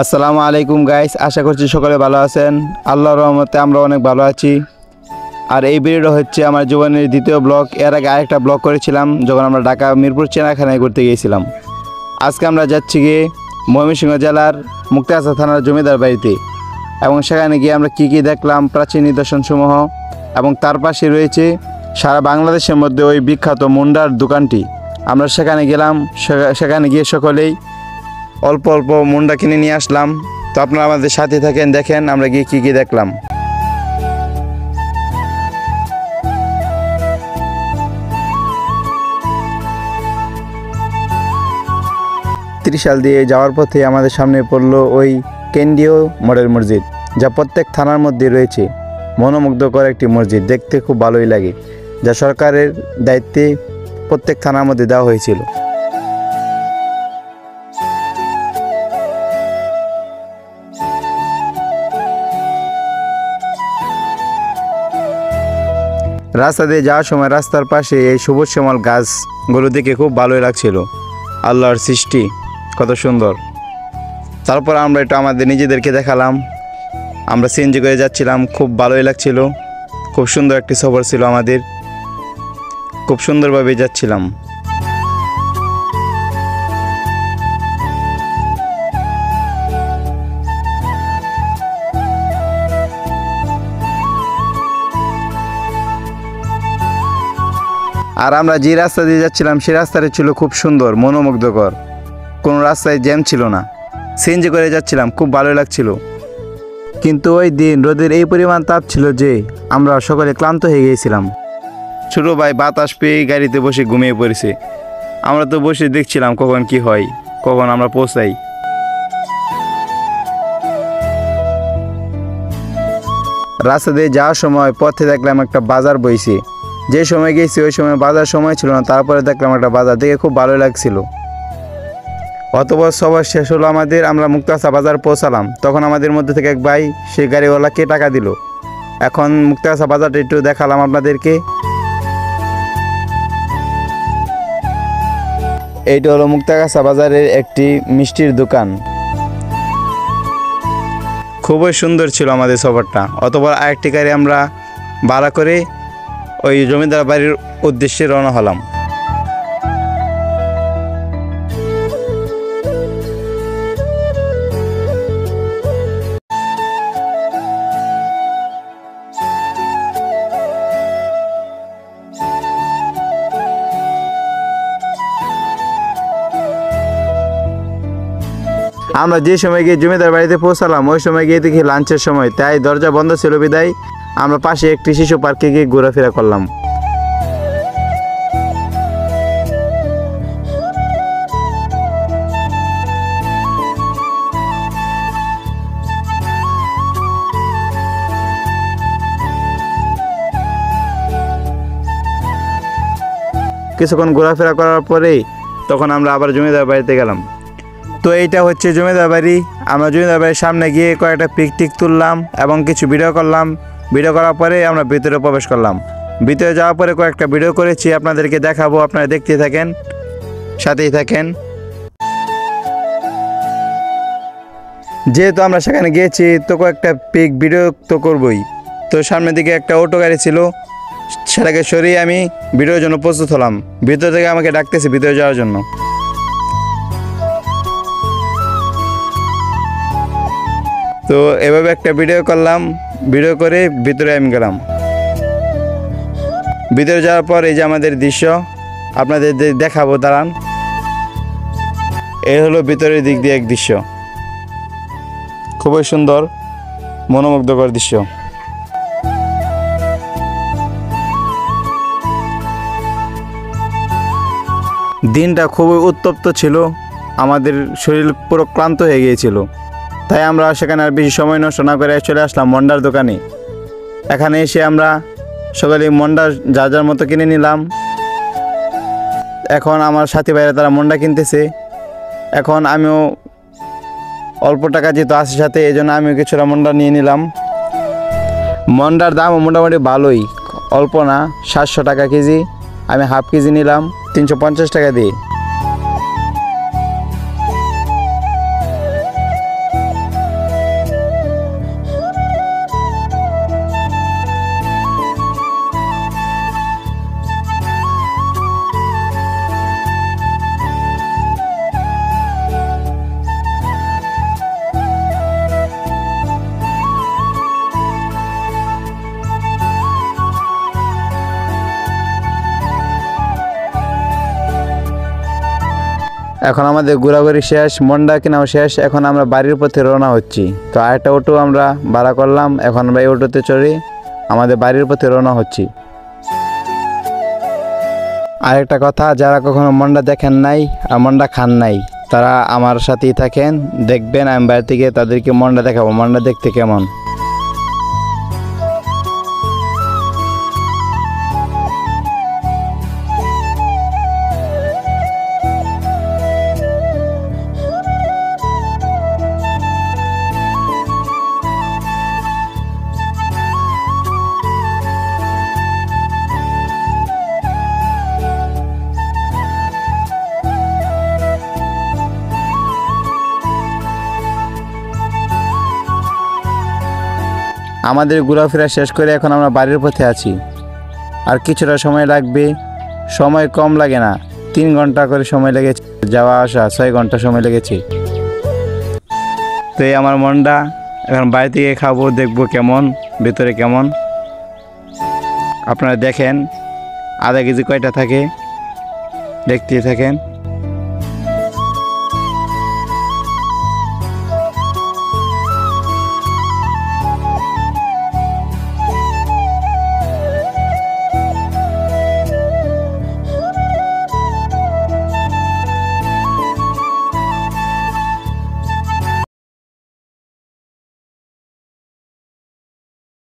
আসসালামু আলাইকুম গাইস, আশা করছি সকলে ভালো আছেন। আল্লাহর রহমতে আমরা অনেক ভালো আছি। আর এই ভিডিওটা হচ্ছে আমার জীবনের দ্বিতীয় ব্লগ। এর আগে আরেকটা ব্লগ করেছিলাম যখন আমরা ঢাকা মিরপুর চিড়িয়াখানায় ঘুরতে গিয়েছিলাম। আজকে আমরা যাচ্ছি গিয়ে ময়মনসিংহ জেলার মুক্তাগাছা থানার জমিদার বাড়িতে, এবং সেখানে গিয়ে আমরা কী কী দেখলাম, প্রাচীন নিদর্শনসমূহ, এবং তার পাশে রয়েছে সারা বাংলাদেশের মধ্যে ওই বিখ্যাত মুন্ডার দোকানটি। আমরা সেখানে গেলাম, সেখানে গিয়ে সকলেই অল্প অল্প মুন্ডা কিনে নিয়ে আসলাম। তো আপনারা আমাদের সাথে থাকেন, দেখেন আমরা গিয়ে কী কী দেখলাম। ত্রিশাল দিয়ে যাওয়ার পথে আমাদের সামনে পড়লো ওই কেন্দ্রীয় মডেল মসজিদ, যা প্রত্যেক থানার মধ্যে রয়েছে। মনোমুগ্ধকর একটি মসজিদ, দেখতে খুব ভালোই লাগে, যা সরকারের দায়িত্বে প্রত্যেক থানার মধ্যে দেওয়া হয়েছিল। রাস্তা দিয়ে যাওয়ার সময় রাস্তার পাশে এই সবুজ শ্যামল গাছগুলো দেখে খুব ভালোই লাগছিল। আল্লাহর সৃষ্টি কত সুন্দর। তারপর আমরা একটু আমাদের নিজেদেরকে দেখালাম। আমরা সিএনজি করে যাচ্ছিলাম, খুব ভালোই লাগছিল। খুব সুন্দর একটি সফর ছিল আমাদের, খুব সুন্দরভাবে যাচ্ছিলাম। আর আমরা যে রাস্তা দিয়ে যাচ্ছিলাম সেই রাস্তাটা ছিল খুব সুন্দর, মনোমুগ্ধকর। কোনো রাস্তায় জ্যাম ছিল না। সিএনজি করে যাচ্ছিলাম, খুব ভালো লাগছিল। কিন্তু ওই দিন রোদের এই পরিমাণ তাপ ছিল যে আমরা সকলে ক্লান্ত হয়ে গিয়েছিলাম। ছোটো ভাই বাতাস পেয়ে গাড়িতে বসে ঘুমিয়ে পড়েছে। আমরা তো বসে দেখছিলাম কখন কি হয়, কখন আমরা পৌঁছাই। রাস্তা দিয়ে যাওয়ার সময় পথে দেখলাম একটা বাজার বইছে। যে সময় গেছি ওই সময় বাজার সময় ছিল না, তারপরে দেখলাম একটা বাজার, দেখে খুব ভালো লাগছিল। অতপর সবার শেষ হলো আমাদের, আমরা মুক্তাগাছা বাজার পৌঁছালাম। তখন আমাদের মধ্যে থেকে এক ভাই সে গাড়িওয়ালাকে টাকা দিল। এখন মুক্তাগাছা বাজারটা একটু দেখালাম আপনাদেরকে। এইটা হলো মুক্তাগাছা বাজারের একটি মিষ্টির দোকান। খুবই সুন্দর ছিল আমাদের সফরটা। অতপর আরেকটি গাড়ি আমরা ভাড়া করে ওই জমিদার বাড়ির উদ্দেশ্যে রওনা হলাম। আমরা যে সময় গিয়ে জমিদার বাড়িতে পৌঁছালাম ওই সময় গিয়ে দেখি লাঞ্চের সময়, তাই দরজা বন্ধ ছিল বিদায় আমরা পাশে একটি শিশু পার্কে গিয়ে ঘোরাফেরা করলাম। কিছুক্ষণ ঘোরাফেরা করার পরেই তখন আমরা আবার জমিদার বাড়িতে গেলাম। তো এইটা হচ্ছে জমিদার বাড়ি। আমরা জমিদার বাড়ির সামনে গিয়ে কয়েকটা পিকটিক তুললাম এবং কিছু ভিডিও করলাম। ভিডিও করার পরে আমরা ভিতরে প্রবেশ করলাম। ভিতরে যাওয়ার পরে কয়েকটা ভিডিও করেছি, আপনাদেরকে দেখাবো, আপনারা দেখতে থাকেন, সাথেই থাকেন। যেহেতু আমরা সেখানে গিয়েছি তো কয়েকটা পিক ভিডিও তো করবই। তো সামনের দিকে একটা অটো গাড়ি ছিল, সেটাকে সরিয়ে আমি ভিডিওর জন্য প্রস্তুত হলাম। ভিতর থেকে আমাকে ডাকতেছে ভিতরে যাওয়ার জন্য। তো এভাবে একটা ভিডিও করলাম, ভিডিও করে ভিতরে আমি গেলাম। ভিতরে যাওয়ার পর এই যে আমাদের দৃশ্য আপনাদের দেখাবো, দাঁড়ান। এই হলো ভিতরের দিক দিয়ে এক দৃশ্য, খুবই সুন্দর মনোমুগ্ধকর দৃশ্য। দিনটা খুবই উত্তপ্ত ছিল, আমাদের শরীর পুরো ক্লান্ত হয়ে গিয়েছিল। তাই আমরা সেখানে আর বেশি সময় নষ্ট না করে চলে আসলাম মন্ডার দোকানে। এখানে এসে আমরা সকালে মন্ডা যার যার মতো কিনে নিলাম। এখন আমার সাথী ভাইরা তারা মন্ডা কিনতেছে। এখন আমিও অল্প টাকা যেহেতু আছে সাথে, এই জন্য আমিও কিছুটা মন্ডা নিয়ে নিলাম। মন্ডার দামও মোটামুটি ভালোই, অল্প না, 700 টাকা কেজি। আমি হাফ কেজি নিলাম 350 টাকা দিয়ে। এখন আমাদের ঘোরাঘুরি শেষ, মন্ডা কেনাও শেষ। এখন আমরা বাড়ির পথে রওনা হচ্ছি। তো আরেকটা অটো আমরা ভাড়া করলাম, এখন আমরা এই অটোতে চড়ে আমাদের বাড়ির পথে রওনা হচ্ছি। আরেকটা কথা, যারা কখনো মন্ডা দেখেন নাই আর মন্ডা খান নাই, তারা আমার সাথেই থাকেন, দেখবেন আমি বাড়ি থেকে তাদেরকে মন্ডা দেখাবো, মন্ডা দেখতে কেমন। আমাদের ঘোরাফেরা শেষ করে এখন আমরা বাড়ির পথে আছি। আর কিছুটা সময় লাগবে, সময় কম লাগে না, 3 ঘন্টা করে সময় লেগেছে, যাওয়া আসা 6 ঘন্টা সময় লেগেছে। তো এই আমার মন্ডা, এখন বাড়ি থেকে খাবো, দেখবো কেমন, ভেতরে কেমন। আপনারা দেখেন আধা কেজি কয়টা থাকে, দেখতেই থাকেন।